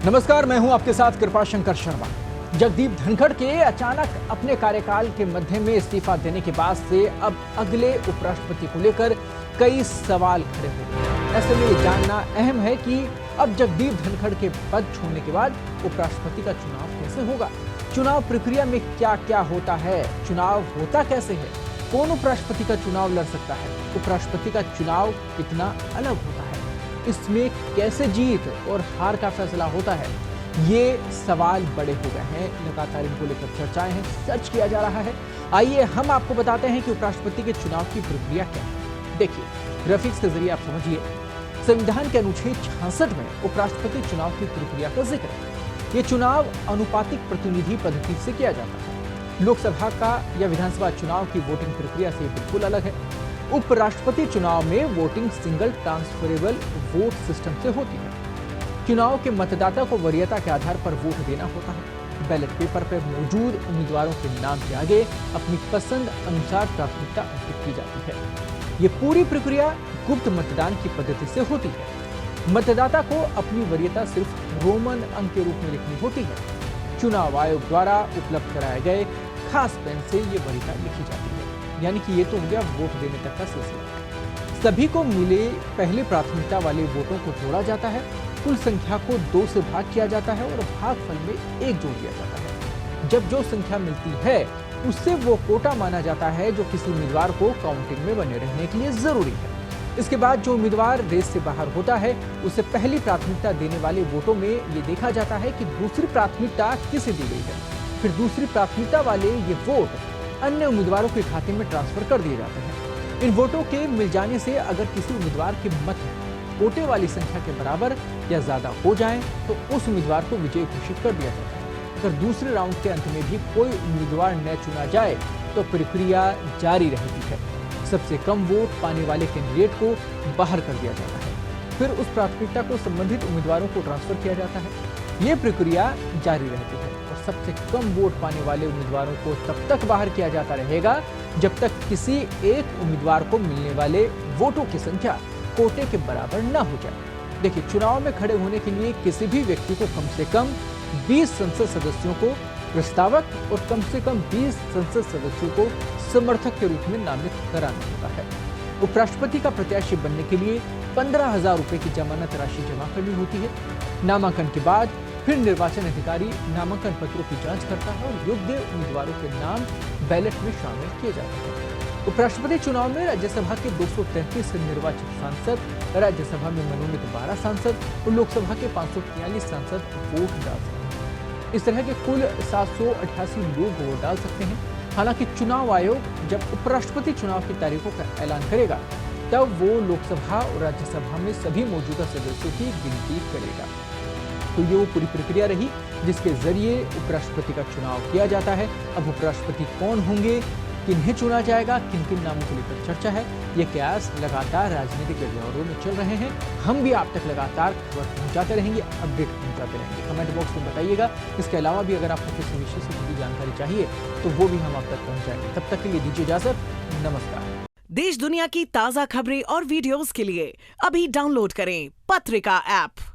नमस्कार, मैं हूं आपके साथ कृपाशंकर शर्मा। जगदीप धनखड़ के अचानक अपने कार्यकाल के मध्य में इस्तीफा देने के बाद से अब अगले उपराष्ट्रपति को लेकर कई सवाल खड़े हो गए। ऐसे में ये जानना अहम है कि अब जगदीप धनखड़ के पद छोड़ने के बाद उपराष्ट्रपति का चुनाव कैसे होगा, चुनाव प्रक्रिया में क्या क्या होता है, चुनाव होता कैसे है, कौन उपराष्ट्रपति का चुनाव लड़ सकता है, उपराष्ट्रपति का चुनाव कितना अलग होता है, इसमें कैसे जीत और हार का फैसला होता है। ये सवाल बड़े हो गए हैं, लगातार इनको लेकर चर्चाएं हैं, सर्च किया जा रहा है। आइए हम आपको बताते हैं कि उपराष्ट्रपति के चुनाव की प्रक्रिया क्या है। देखिए, ग्राफिक्स के जरिए आप समझिए। संविधान के अनुच्छेद 66 में उपराष्ट्रपति चुनाव की प्रक्रिया का जिक्र है। ये चुनाव अनुपातिक प्रतिनिधि पद्धति से किया जाता है। लोकसभा का या विधानसभा चुनाव की वोटिंग प्रक्रिया से बिल्कुल अलग है। उपराष्ट्रपति चुनाव में voting single transferable vote system से होती है। चुनाव के मतदाता को वरीयता के आधार पर वोट देना होता है। बैलेट पेपर पर मौजूद उम्मीदवारों के नाम के आगे अपनी पसंद अनुसार प्राथमिकता अंकित की जाती है। ये पूरी प्रक्रिया गुप्त मतदान की पद्धति से होती है। मतदाता को अपनी वरीयता सिर्फ रोमन अंक के रूप में लिखनी होती है। चुनाव आयोग द्वारा उपलब्ध कराए गए खास पेन से ये वरीयता लिखी जाती है। यानी कि ये तो हो गया वोट देने तक का सिलसिला। सभी को मिले पहले प्राथमिकता वाले वोटों को जोड़ा जाता है। कुल संख्या को 2 से भाग किया जाता है और भागफल में 1 जोड़ दिया जाता है। जब जो संख्या मिलती है उससे वो कोटा माना जाता है जो किसी उम्मीदवार को काउंटिंग में बने रहने के लिए जरूरी है। इसके बाद जो उम्मीदवार रेस से बाहर होता है उसे पहली प्राथमिकता देने वाले वोटों में ये देखा जाता है कि दूसरी प्राथमिकता किसे दी गई है। फिर दूसरी प्राथमिकता वाले ये वोट अन्य उम्मीदवारों के खाते में ट्रांसफर कर दिए जाते हैं। इन वोटों के मिल जाने से अगर किसी उम्मीदवार के मत कोटे वाली संख्या के बराबर या ज्यादा हो जाएं तो उस उम्मीदवार को विजयी घोषित कर दिया जाता है। अगर दूसरे राउंड के अंत में भी कोई उम्मीदवार न चुना जाए तो प्रक्रिया जारी रहती है। सबसे कम वोट पाने वाले कैंडिडेट को बाहर कर दिया जाता है। फिर उस प्राथमिकता को संबंधित उम्मीदवारों को ट्रांसफर किया जाता है। ये प्रक्रिया जारी रहती है और सबसे कम वोट पाने वाले उम्मीदवारों को तब तक बाहर किया जाता रहेगा जब तक किसी एक उम्मीदवार को मिलने वाले वोटों की संख्या कोटे के बराबर न हो जाए। देखिए, चुनाव में खड़े होने के लिए किसी भी व्यक्ति को कम से कम 20 संसद सदस्यों को प्रस्तावक और कम से कम 20 संसद सदस्यों को समर्थक के रूप में नामित कराना होता है। उपराष्ट्रपति का प्रत्याशी बनने के लिए 15,000 रुपए की जमानत राशि जमा करनी होती है। नामांकन के बाद फिर निर्वाचन अधिकारी नामांकन पत्रों की जांच करता है और योग्य उम्मीदवारों के नाम बैलेट में शामिल किए जाते हैं। उपराष्ट्रपति चुनाव में राज्यसभा के 233 निर्वाचित सांसद, राज्यसभा में मनोनीत 12 सांसद और लोकसभा के 543 सांसद वोट डाल सकते हैं। इस तरह के कुल 788 लोग वोट डाल सकते हैं। हालांकि चुनाव आयोग जब उपराष्ट्रपति चुनाव की तारीखों का ऐलान करेगा तब वो लोकसभा और राज्यसभा में सभी मौजूदा सदस्यों की गिनती करेगा। तो ये वो पूरी प्रक्रिया रही जिसके जरिए उपराष्ट्रपति का चुनाव किया जाता है। अब उपराष्ट्रपति कौन होंगे, किन्हें चुना जाएगा, किन किन नामों को लेकर चर्चा है, ये कयास लगातार राजनीतिक गलियारों में चल रहे हैं। हम भी आप तक लगातार खबर पहुंचाते रहेंगे, अपडेट पहुंचाते रहेंगे। कमेंट बॉक्स में बताइएगा। इसके अलावा भी अगर आपको किसी विषय से जुड़ी जानकारी चाहिए तो वो भी हम आप तक पहुंचाएंगे। तब तक के लिए दीजिए इजाजत, नमस्कार। देश दुनिया की ताजा खबरें और वीडियोस के लिए अभी डाउनलोड करें पत्रिका ऐप।